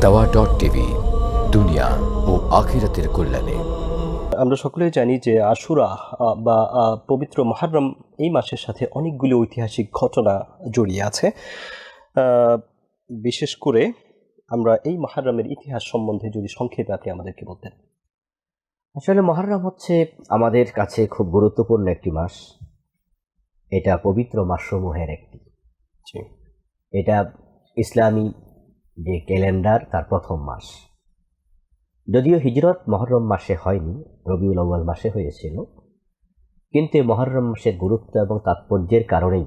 দাওয়া টিভি, দুনিয়া ও আখিরাতের কল্যাণে। আমরা সকলেই জানি যে আশুরা বা পবিত্র মুহররম এই মাসের সাথে অনেকগুলো ঐতিহাসিক ঘটনা জড়িয়ে আছে। বিশেষ করে আমরা এই মুহররমের ইতিহাস সম্বন্ধে যদি সংক্ষেপে আপনি আমাদেরকে বলতেন। আসলে মুহররম হচ্ছে আমাদের কাছে খুব গুরুত্বপূর্ণ একটি মাস। এটা পবিত্র মাসসমূহের একটি। এটা ইসলামী যে ক্যালেন্ডার তার প্রথম মাস। যদিও হিজরত মুহররম মাসে হয়নি, রবিউল আউয়াল মাসে হয়েছিল, কিন্তু মুহররম মাসের গুরুত্ব এবং তাৎপর্যের কারণেই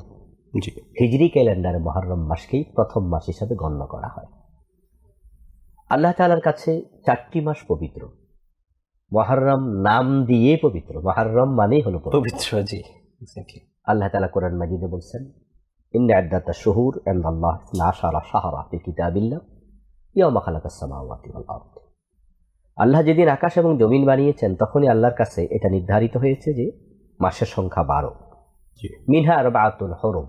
হিজরি ক্যালেন্ডারে মুহররম মাসকেই প্রথম মাস হিসাবে গণ্য করা হয়। আল্লাহ তাআলার কাছে 4টি মাস পবিত্র। মুহররম নাম দিয়ে পবিত্র, মুহররম মানেই হলো পবিত্র। জি, আল্লাহ তাআলা কোরআন মাজিদে বলছেন, ইন্না ইদ্দাতাশ শুহুর ইনদাল্লাহ 12 শাহরা ফি কিতাবিল্লাহ ইয়াওমা খালাকাস সামাওয়াতি ওয়াল আরদ। আল্লাহ যেদিন আকাশ এবং জমিন বানিয়েছেন তখনই আল্লাহর কাছে এটা নির্ধারিত হয়েছে যে মাসের সংখ্যা 12। মিনহা আরবাআতুন হুরুম,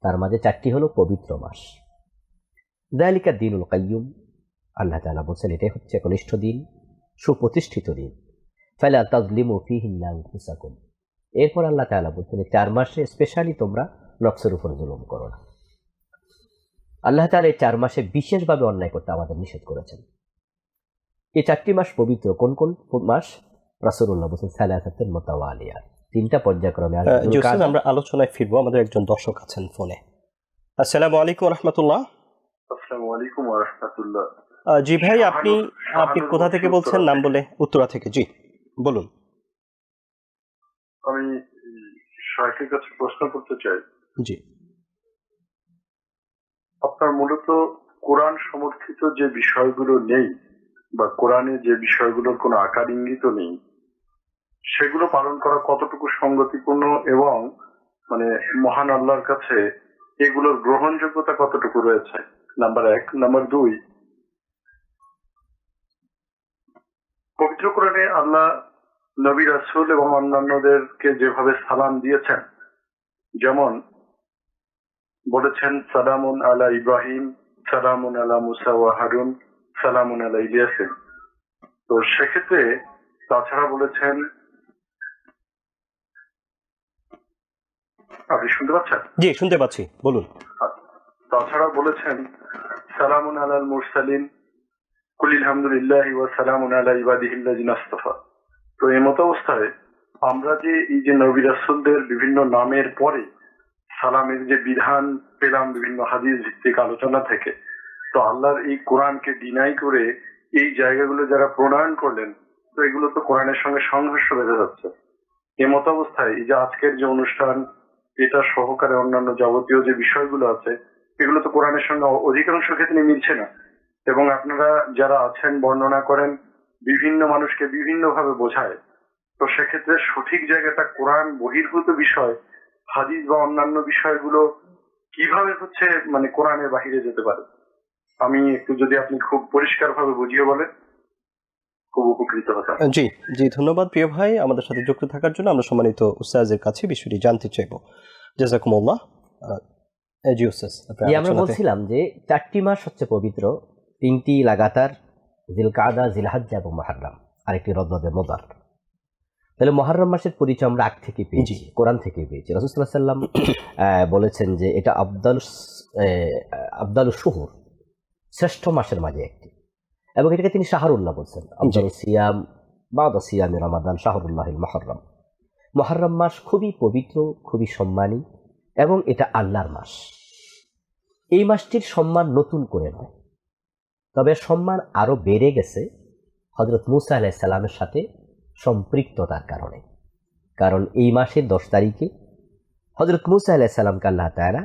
তার মাঝে 4টি হলো পবিত্র মাস। যালিকা দ্বীনুল কাইয়্যুম, আল্লাহ তাআলা বলছেন এটাই হচ্ছে একনিষ্ঠ দিন, সুপ্রতিষ্ঠিত দিন। ফালা তাযলিমু ফীহিন্না আনফুসাকুম। এরপর আল্লাহ তাআলা বলছেন 4 মাসে স্পেশালি তোমরা নফসের উপর জুলুম করো না। আল্লাহ তাআলা এই 4 মাসে বিশেষভাবে অন্যায় করতে আমাদের নিষেধ করেছেন। এই 4টি মাস পবিত্র। কোন কোন মাস? রাসূলুল্লাহ বলেছেন সালাসাতুন মুতাওয়ালিয়া, 3টা পর্যায়ক্রমে। আমরা আলোচনায় ফিরবো। আমাদের একজন দর্শক আছেন ফোনে। আসসালামু আলাইকুম ওয়া রাহমাতুল্লাহ। আসসালামু আলাইকুম ওয়া রাহমাতুল্লাহ। জি ভাই, আপনি কোথা থেকে বলছেন? নাম বলে। উত্তরা থেকে। জি বলুন। আমি শাইখের কাছে প্রশ্ন করতে চাই। জি, আপনার মূলত কোরআন সমর্থিত যে বিষয়গুলো নেই বা কোরআনে যে বিষয়গুলোর কোনো আকার ইঙ্গিত নেই, সেগুলো পালন করা কতটুকু সঙ্গতিপূর্ণ এবং মানে মহান আল্লাহর কাছে এগুলোর গ্রহণযোগ্যতা কতটুকু রয়েছে? নাম্বার 1। নাম্বার 2, পবিত্র কোরআনে আল্লাহ নবী রাসূল এবং অন্যান্যদেরকে যেভাবে সালাম দিয়েছেন, যেমন বলেছেন সালামুন আলা ইব্রাহিম, সালামুন আলা মুসা ওয়া হারুন, সালামুন আলা ইলিয়াসিন। তো সেক্ষেত্রে তাছাড়া বলেছেন, আপনি শুনতে পাচ্ছেন? জি শুনতে পাচ্ছি, বলুন। তাছাড়া বলেছেন সালামুন আলাল মুরসালিন, কুলিল হামদুলিল্লাহি ওয়া সালামুন আলা ইবাদিহিল্লাযিনা ইসতাফা। তো এই মত অবস্থায় আমরা যে এই যে নবী রাসূলদের বিভিন্ন নামের পরে সালামের যে বিধান পেলাম বিভিন্ন হাদিস ভিত্তিক আলোচনা থেকে, তো আল্লাহর এই কোরআনকে ডিনাই করে এই জায়গাগুলো যারা প্রণয়ন করলেন, তো এগুলো তো কোরআনের সঙ্গে সংঘর্ষ বেঁধে যাচ্ছে। এই মত অবস্থায় এই যে আজকের যে অনুষ্ঠান, এটা সহকারে অন্যান্য যাবতীয় যে বিষয়গুলো আছে, এগুলো তো কোরআনের সঙ্গে অধিকাংশ ক্ষেত্রে মিলছে না। এবং আপনারা যারা আছেন বর্ণনা করেন, বিভিন্ন মানুষকে বিভিন্ন ভাবে বোঝায়। তো সেক্ষেত্রে সঠিক জায়গাটা কোরআন বহির্ভূত বিষয়, হাদিস বা অন্যান্য বিষয়গুলো কিভাবে হচ্ছে মানে কোরআনের বাহিরে যেতে পারে, আমি একটু যদি আপনি খুব পরিষ্কার ভাবে বুঝিয়ে বলেন, খুব উপকৃত হতাম। জি জি, ধন্যবাদ প্রিয় ভাই আমাদের সাথে যুক্ত থাকার জন্য। আমরা সম্মানিত উস্তাদের কাছে বিষয়টি জানতে চাইব। জাযাকুমুল্লাহ। জি উস্তাদ, আমরা বলছিলাম যে 4টি মাস হচ্ছে পবিত্র, 3টি লাগাতার, জিলকাদা, জিলহজ্জা এবং মুহররম, আরেকটি রজবে মুদার। তাহলে মুহররম মাসের পরিচয় আমরা আগ থেকে পেয়েছি, কোরআন থেকে পেয়েছি। রাসূল সাল্লাল্লাহু আলাইহি ওয়াসাল্লাম বলেছেন যে এটা আফদালুশ শুহুর, শ্রেষ্ঠ মাসের মাঝে একটি, এবং এটাকে তিনি শাহরুল্লাহ বলছেন। আফদালুস সিয়াম বাদা সিয়ামি রমাদান শাহরুল্লাহিল মুহররম। মুহররম মাস খুবই পবিত্র, খুবই সম্মানী, এবং এটা আল্লাহর মাস। এই মাসটির সম্মান নতুন করে নয়, তবে সম্মান আরো বেড়ে গেছে হযরত মুসা আলাইহিস সালামের সাথে সম্পৃক্ততার কারণে। কারণ এই মাসের 10 তারিখে হযরত মুসা আলাইহিস সালামকে আল্লাহ তাআলা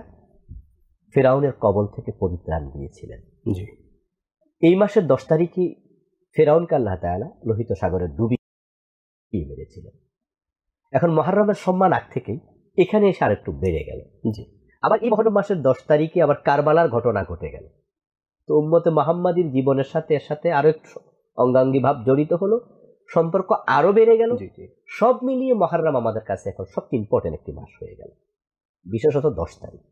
ফিরআউনের কবল থেকে পরিত্রাণ দিয়েছিলেন। জি, এই মাসের 10 তারিখে ফিরআউনকে আল্লাহ তাআলা লোহিত সাগরে ডুবিয়ে মেরেছিলেন। এখন মুহররমের সম্মান আগ থেকেই এখানে এসে আরেকটু বেড়ে গেল। জি, আবার এই মুহররম মাসের 10 তারিখে আবার কারবালার ঘটনা ঘটে গেল। তো উম্মতে মুহাম্মাদীর জীবনের সাথে এর সাথে আরো একটু অঙ্গাঙ্গী ভাব জড়িত হলো, সম্পর্ক আরো বেড়ে গেল। সব মিলিয়ে মুহররম আমাদের কাছে এখন সবচেয়ে ইম্পর্টেন্ট একটি মাস হয়ে গেল, বিশেষত 10 তারিখ।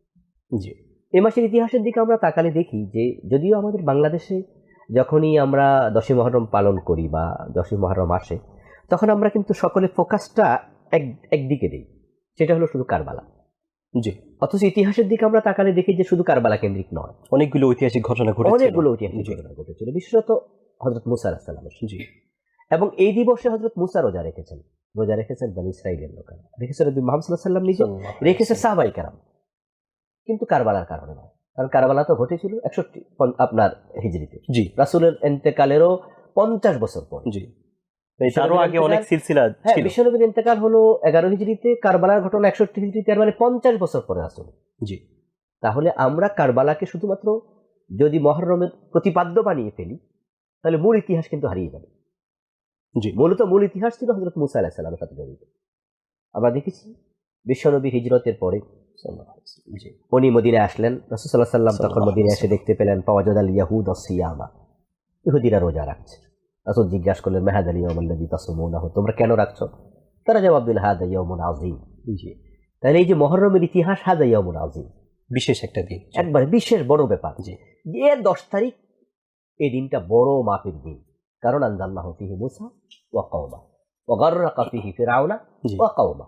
জি, এই মাসের ইতিহাসের দিকে আমরা তাকালে দেখি যে যদিও আমাদের বাংলাদেশে যখনই আমরা 10ই মুহররম পালন করি বা 10ই মুহররম আসে, তখন আমরা কিন্তু সকলে ফোকাসটা একদিকে দিই, সেটা হলো শুধু কারবালা। জি। অথচ ইতিহাসের দিকে আমরা তাকালে দেখি যে শুধু কারবালা কেন্দ্রিক নয়, অনেকগুলো ঐতিহাসিক ঘটনা ঘটেছে, অনেকগুলো ঐতিহাসিক ঘটনা ঘটেছিল, বিশেষত হযরত মুসা আলাইহিস সালামের। জি। এবং এই দিবসে হযরত মুসা রোজা রেখেছেন বনী ইসরাইলের লোকেরা, রেখেছেন নবী মুহাম্মদ সাল্লাল্লাহু আলাইহি ওয়াসাল্লাম নিজে, রেখেছে সাহাবায়ে কেরাম, কিন্তু কারবালার কারণে নয়। কারণ কারবালা তো ঘটেছিল 61 আপনার হিজরিতে, জি, রাসূলের ইন্তেকালেরও 50 বছর পর। জি, তারও আগে অনেক সিলসিলা ছিল। বিশ্বনবীর ইন্তেকাল হলো 11 হিজরিতে, কারবালার ঘটনা 61 হিজরিতে, এর মানে 50 বছর পরে রাসূল। জি। তাহলে আমরা কারবালাকে শুধুমাত্র যদি মুহররমের প্রতিপাদ্য বানিয়ে ফেলি, তাহলে মূল ইতিহাস কিন্তু হারিয়ে যাবে। জি। মূল ইতিহাস ছিল হযরত মুসা আলাইহিস সালামের সাথে জড়িত। আমরা দেখেছি বিশ্বনবী হিজরতের পরে উনি মদিনায় আসলেন, রাসূল সাল্লাল্লাহু আলাইহি ওয়াসাল্লাম তখন মদিনায় এসে দেখতে পেলেন ফাওয়াজাদাল ইয়াহুদ ওয়াস-সিয়ামা, ইহুদিরা রোজা রাখছে। রাসূল জিজ্ঞাসা করলেন মা হাযাল ইয়াউমুল্লাযী তাসুমুনাহু, তোমরা কেন রাখছো? তারা জবাব দিল হাযা ইয়াউমুন আযীম। তাহলে এই যে মুহররমের ইতিহাস, হাযা ইয়াউমুন আযীম, বিশেষ একটা দিন, একবার বিশেষ বড় ব্যাপার। জি। এর 10 তারিখ এই দিনটা বড় মাপের দিন, কারণ আনজালনাহু ফীহি মুসা ওয়া কওমা ওয়া গাররাকা ফীহি ফিরআউনা ওয়া কওমা,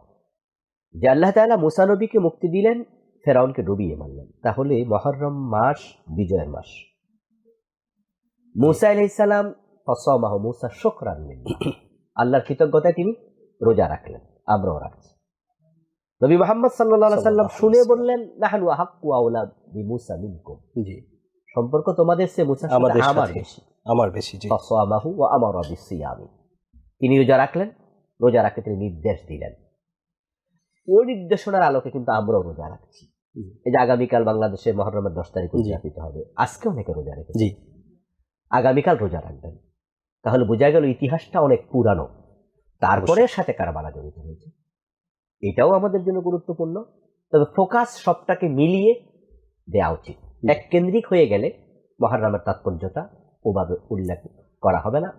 যে আল্লাহ তাআলা মুসা নবীকে মুক্তি দিলেন, ফেরাউনকে ডুবিয়ে মারলেন। তাহলে মুহররম মাস বিজয়ের মাস। মুসা আলাইহিস সালাম ফাসামাহু মুসা শুকরান লিল্লাহ, আল্লাহর কৃতজ্ঞতায় তিনি রোজা রাখলেন, আমরাও রাখছি। নবী মুহাম্মদ সাল্লাল্লাহু আলাইহি ওয়াসাল্লাম শুনে বললেন নাহনু আহাক্কু আওলা বিমুসা মিনকুম, জি, সম্পর্ক তোমাদের চেয়ে মুসার সাথে আমার বেশি। জি। ফাসামাহু ওয়া আমারা বিসিয়ামি, তিনি রোজা রাখলেন, রোজা রাখতে তিনি নির্দেশ দিলেন। ওই নির্দেশনার আলোকে কিন্তু আমরাও রোজা রাখছি। এই যে আগামীকাল বাংলাদেশে মুহররমের 10 তারিখ উদযাপিত হবে, আজকে অনেকে রোজা রেখেছে, জি, আগামীকাল রোজা রাখবেন। তাহলে বোঝা গেল ইতিহাসটা অনেক পুরানো, তারপরে সাথে কারবালা জড়িত হয়েছে, এটাও আমাদের জন্য গুরুত্বপূর্ণ। তবে ফোকাস সবটাকে মিলিয়ে দেওয়া উচিত। এক কেন্দ্রিক হয়ে গেলে মুহররমের তাৎপর্যটা ওভাবে উল্লেখ করা হবে না।